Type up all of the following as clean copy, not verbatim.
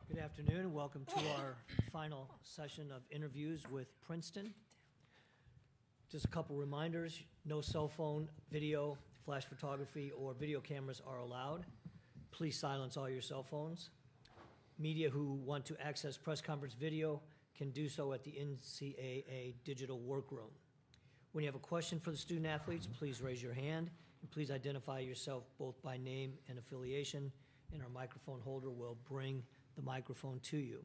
Good afternoon and welcome to our final session of interviews with Princeton. Just a couple reminders, no cell phone, video, flash photography, or video cameras are allowed. Please silence all your cell phones. Media who want to access press conference video can do so at the NCAA digital workroom. When you have a question for the student athletes, please raise your hand and please identify yourself both by name and affiliation, and our microphone holder will bring the microphone to you.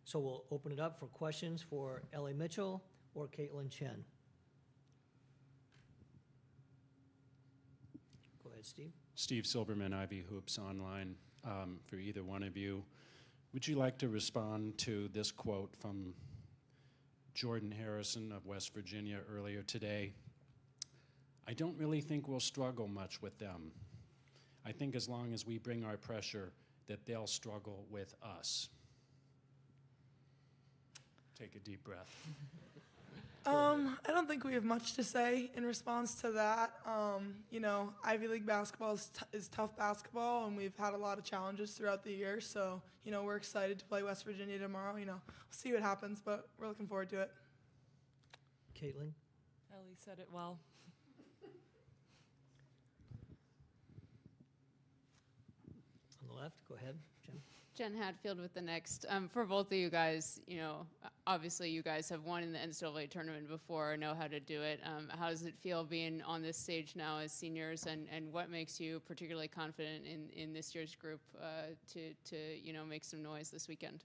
So we'll open it up for questions for Ellie Mitchell or Caitlin Chen. Go ahead, Steve. Steve Silverman, Ivy Hoops Online. For either one of you, would you like to respond to this quote from Jordan Harrison of West Virginia earlier today? "I don't really think we'll struggle much with them. I think as long as we bring our pressure, that they'll struggle with us." Take a deep breath. I don't think we have much to say in response to that. Ivy League basketball is tough basketball, and we've had a lot of challenges throughout the year. So, we're excited to play West Virginia tomorrow. We'll see what happens, but we're looking forward to it. Caitlin? Ellie said it well. On the left, go ahead, Jen. Jen Hadfield with the Next. For both of you guys, obviously you guys have won in the NCAA tournament before, know how to do it. How does it feel being on this stage now as seniors, and what makes you particularly confident in this year's group to make some noise this weekend?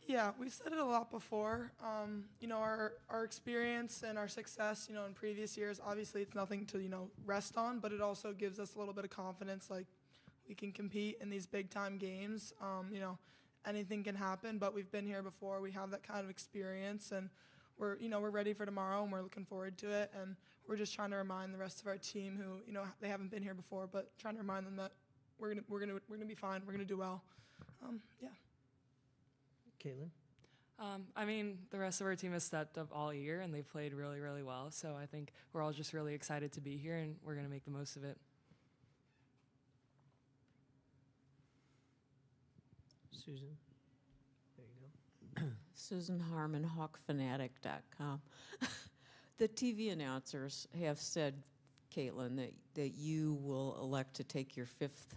Yeah, we've said it a lot before. Our experience and our success, in previous years, obviously it's nothing to, rest on, but it also gives us a little bit of confidence, like, we can compete in these big-time games. Anything can happen, but we've been here before. We have that kind of experience, and we're ready for tomorrow, and we're looking forward to it. And we're just trying to remind the rest of our team who, they haven't been here before, but trying to remind them that we're gonna be fine. We're gonna do well. Yeah. Caitlin? The rest of our team has stepped up all year, and they've played really, really well. So I think we're all just really excited to be here, and we're gonna make the most of it. Susan, there you go. Susan Harmon, HawkFanatic.com. The TV announcers have said, Caitlin, that you will elect to take your 5th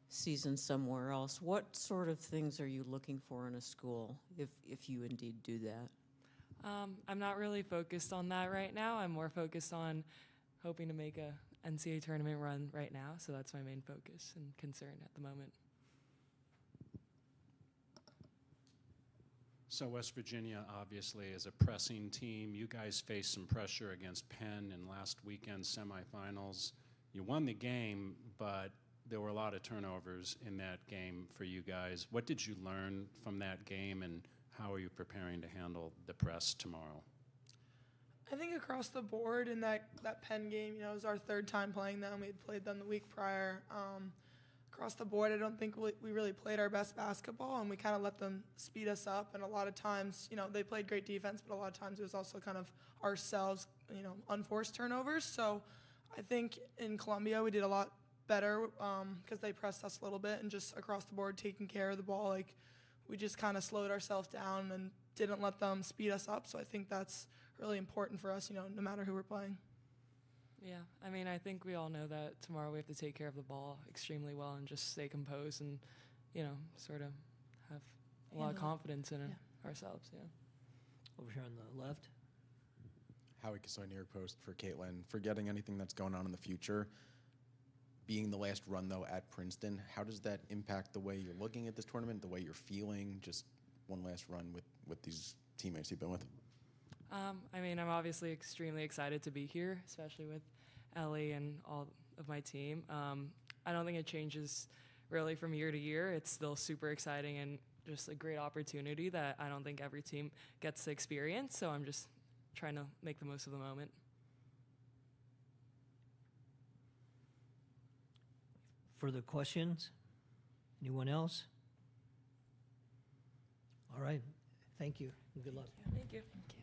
season somewhere else. What sort of things are you looking for in a school if you indeed do that? I'm not really focused on that right now. I'm more focused on hoping to make a NCAA tournament run right now, so that's my main focus and concern at the moment. So West Virginia obviously is a pressing team. You guys faced some pressure against Penn in last weekend's semifinals. You won the game, but there were a lot of turnovers in that game for you guys. What did you learn from that game, and how are you preparing to handle the press tomorrow? I think across the board in that Penn game, it was our 3rd time playing them. We had played them the week prior. Across the board, I don't think we really played our best basketball, and we kind of let them speed us up. And a lot of times, they played great defense, but a lot of times it was also kind of ourselves, unforced turnovers. So I think in Columbia we did a lot better because they pressed us a little bit, and just across the board taking care of the ball. Like, we just kind of slowed ourselves down and didn't let them speed us up. So I think that's really important for us, no matter who we're playing. Yeah, I think we all know that tomorrow we have to take care of the ball extremely well and just stay composed and, sort of have a lot of confidence in ourselves, yeah. Over here on the left. Howie Casoy, New York Post for Caitlin. Forgetting anything that's going on in the future, being the last run, though, at Princeton, how does that impact the way you're looking at this tournament, the way you're feeling, just one last run with these teammates you've been with? I'm obviously extremely excited to be here, especially with Ellie and all of my team. I don't think it changes really from year to year. It's still super exciting and just a great opportunity that I don't think every team gets to experience. So I'm just trying to make the most of the moment. Further questions? Anyone else? All right. Thank you, and good luck. Thank you. Thank you.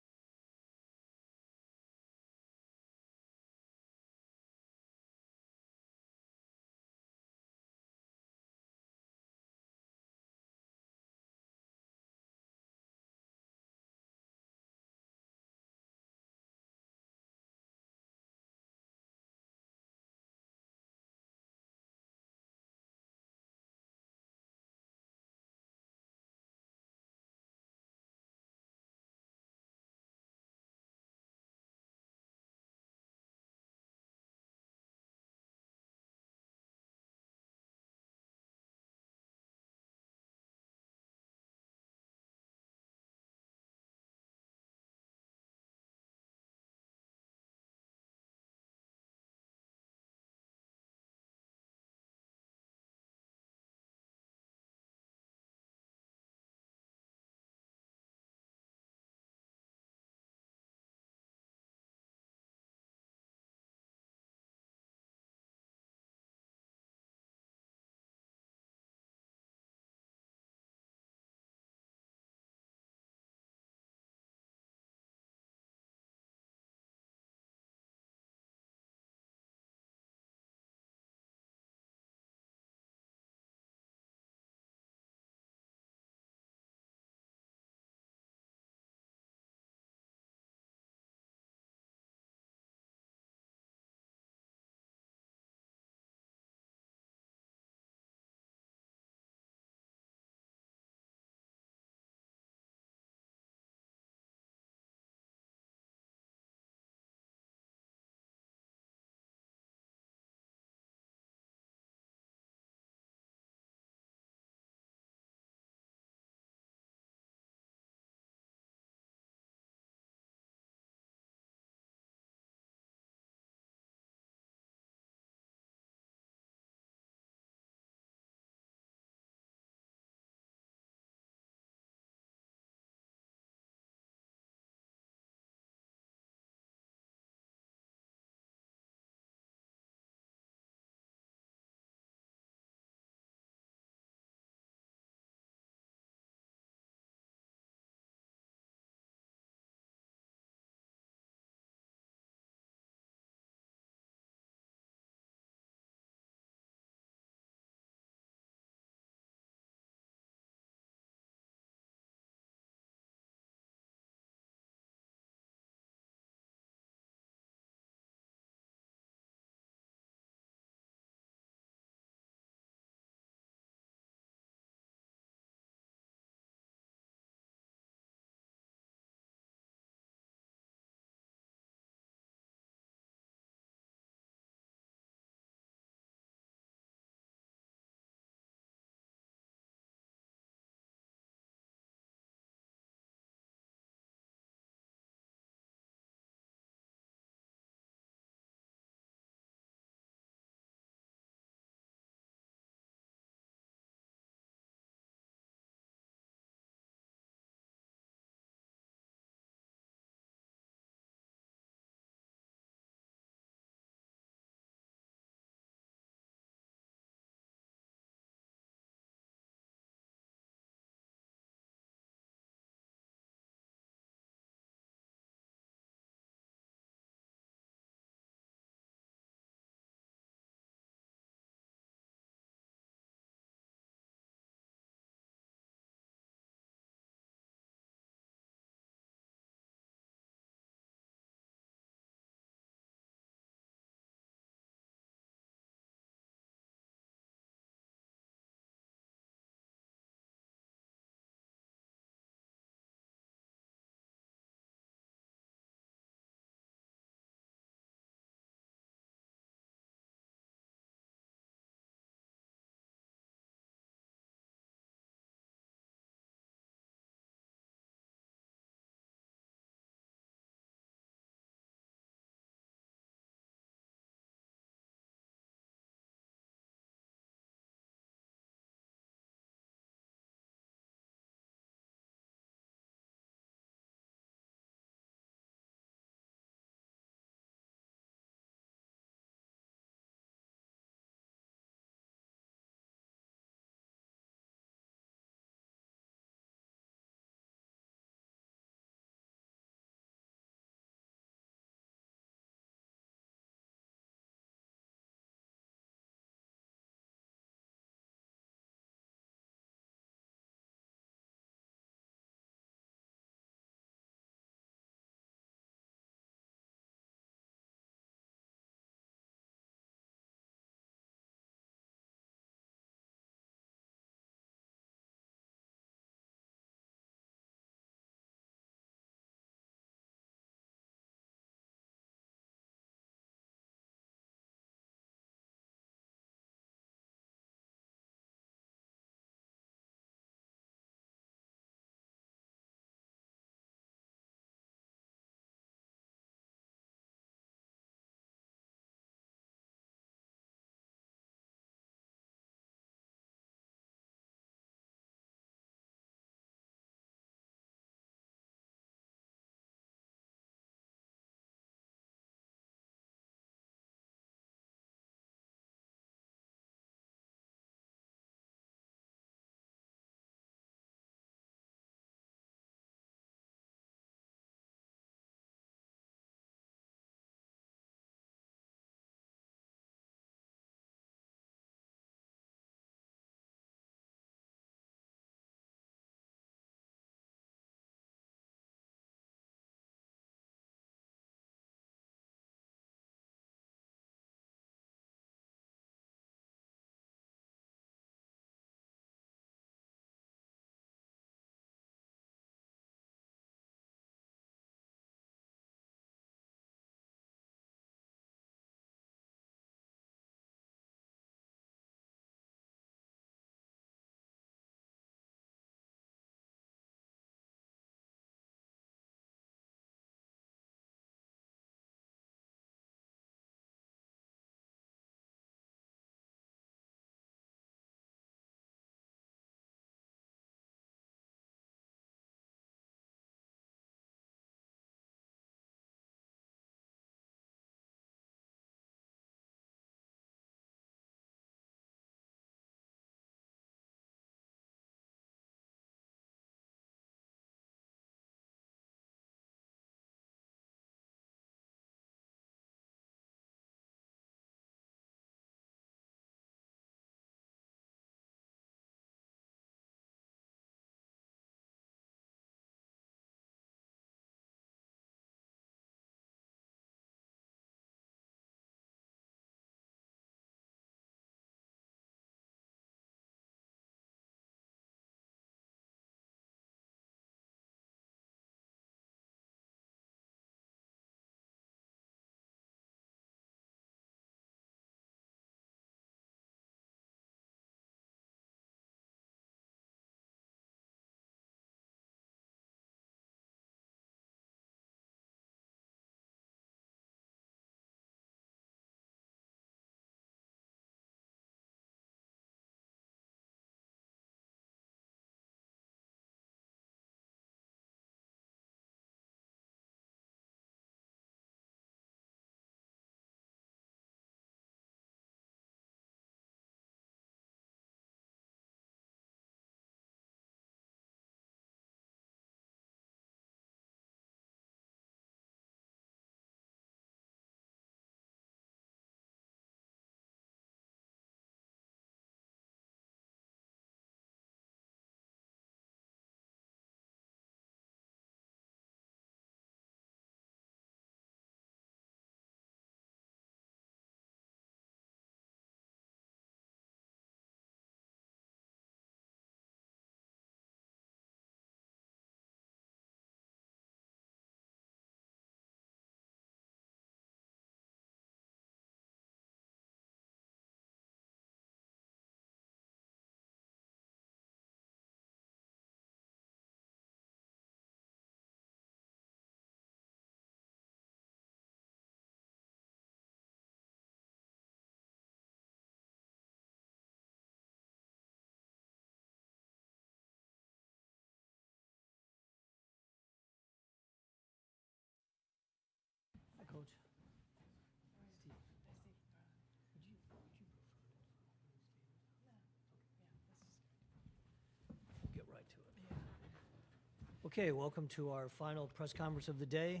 Okay, welcome to our final press conference of the day.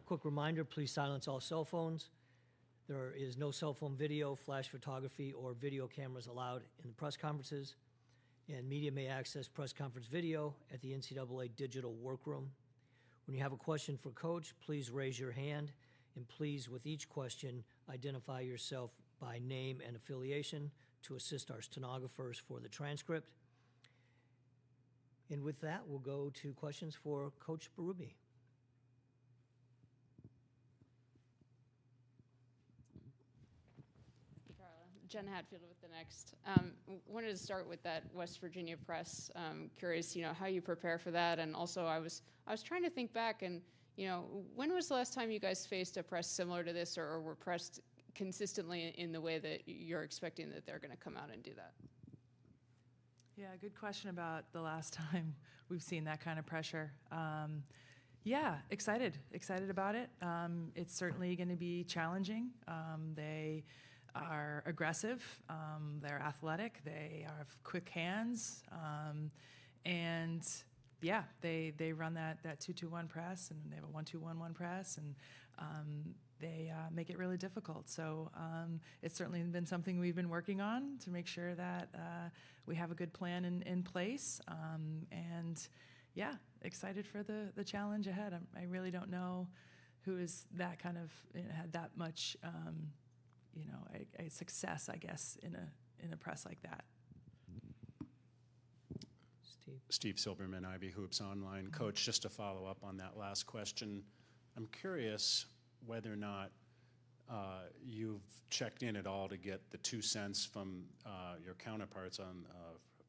Quick reminder, please silence all cell phones. There is no cell phone video, flash photography, or video cameras allowed in the press conferences. And media may access press conference video at the NCAA digital workroom. When you have a question for Coach, please raise your hand, and please, with each question, identify yourself by name and affiliation to assist our stenographers for the transcript. And with that, we'll go to questions for Coach Berube. Jen Hatfield with the Next. Wanted to start with that West Virginia press. Curious, how you prepare for that, and also I was trying to think back, and when was the last time you guys faced a press similar to this, or were pressed consistently in the way that you're expecting that they're going to come out and do that? Yeah, good question about the last time we've seen that kind of pressure. Yeah, excited about it. It's certainly going to be challenging. They are aggressive, they're athletic, they have quick hands, and yeah, they run that 2-2-1 press, and they have a 1-2-1-1 press, and they make it really difficult. So it's certainly been something we've been working on to make sure that we have a good plan in place, and yeah, excited for the challenge ahead. I really don't know who is that kind of had that much a success, I guess, in a press like that. Steve Silverman, Ivy Hoops Online. Coach, just to follow up on that last question, I'm curious whether or not you've checked in at all to get the 2 cents from your counterparts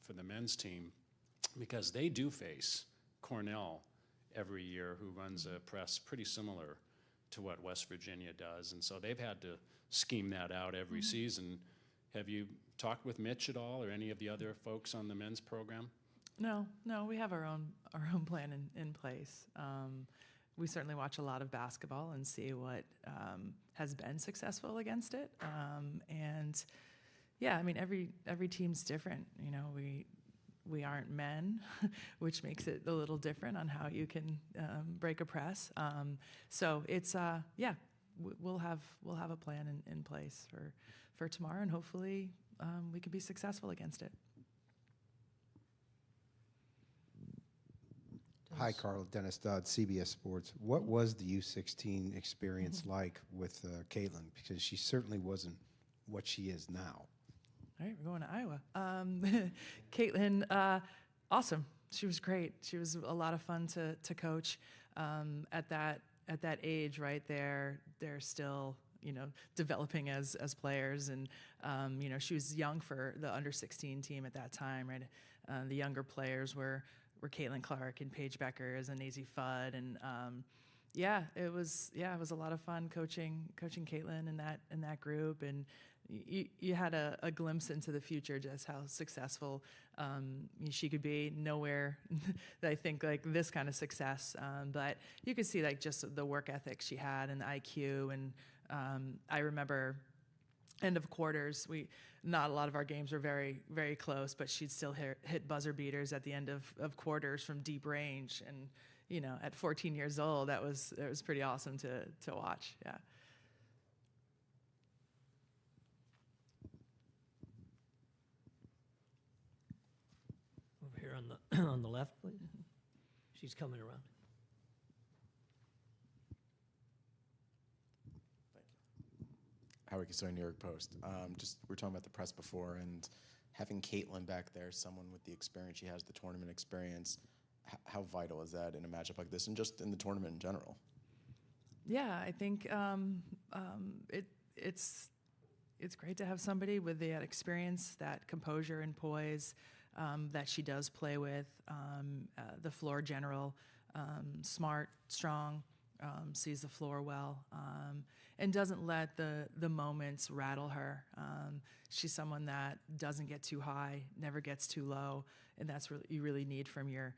for the men's team, because they do face Cornell every year, who runs a press pretty similar to what West Virginia does, and so they've had to scheme that out every season. Have you talked with Mitch at all, or any of the other folks on the men's program? No, we have our own plan in place. We certainly watch a lot of basketball and see what has been successful against it. And yeah, I mean, every team's different. We aren't men, which makes it a little different on how you can break a press. So it's yeah, we'll have a plan in place for tomorrow, and hopefully we can be successful against it. Hi, Carl. Dennis Dodd, CBS Sports. What was the U16 experience like with Caitlin? Because she certainly wasn't what she is now. All right, we're going to Iowa. Caitlin, awesome. She was great. She was a lot of fun to coach. At that age, right there, they're still developing as players, and she was young for the under 16 team at that time, right? The younger players were Caitlin Clark and Paige Beckers and Nazy Fudd, and it was a lot of fun coaching Caitlin in that group, and you had a glimpse into the future, just how successful she could be. Nowhere that I think like this kind of success, but you could see like just the work ethic she had and the IQ, and I remember end of quarters, not a lot of our games were very, very close, but she'd still hit buzzer beaters at the end of quarters from deep range, and at 14 years old, it was pretty awesome to watch. Yeah. Over here on the left, please. She's coming around. Howard Casoy, New York Post. We're talking about the press before, and having Caitlin back there, someone with the experience she has, the tournament experience, how vital is that in a matchup like this, and just in the tournament in general? Yeah, I think it's great to have somebody with that experience, that composure and poise that she does play with, the floor general, smart, strong, sees the floor well, and doesn't let the moments rattle her. She's someone that doesn't get too high, never gets too low, and that's what you really need from your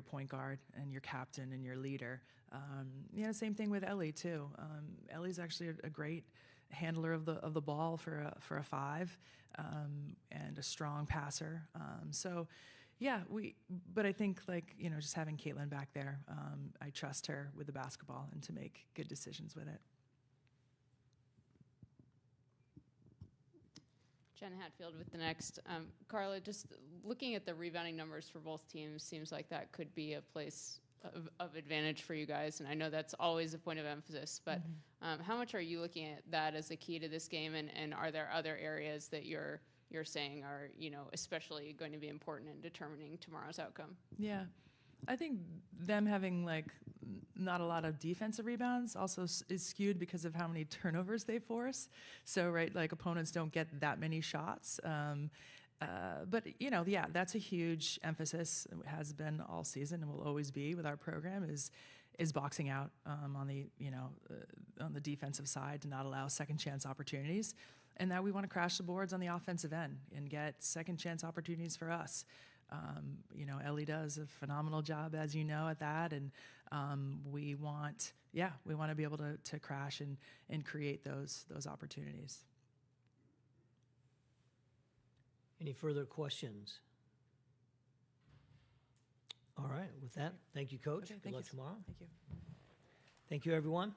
point guard and your captain and your leader. Same thing with Ellie too. Ellie's actually a great handler of the ball for a 5, and a strong passer. So Yeah, but I think just having Caitlin back there, I trust her with the basketball and to make good decisions with it. Jen Hatfield with the Next. Carla, just looking at the rebounding numbers for both teams, seems like that could be a place of advantage for you guys, and I know that's always a point of emphasis, but how much are you looking at that as a key to this game, and are there other areas that you're saying are, especially going to be important in determining tomorrow's outcome? Yeah, I think them having not a lot of defensive rebounds also is skewed because of how many turnovers they force. So, right, opponents don't get that many shots. But, yeah, that's a huge emphasis. It has been all season and will always be with our program is boxing out on the defensive side to not allow second chance opportunities. And that we want to crash the boards on the offensive end and get second chance opportunities for us. Ellie does a phenomenal job, as you know, at that. And we want to be able to crash and create those opportunities. Any further questions? All right, with that, thank you, Coach. Okay, Good thank luck you. tomorrow. Thank you. Thank you, everyone.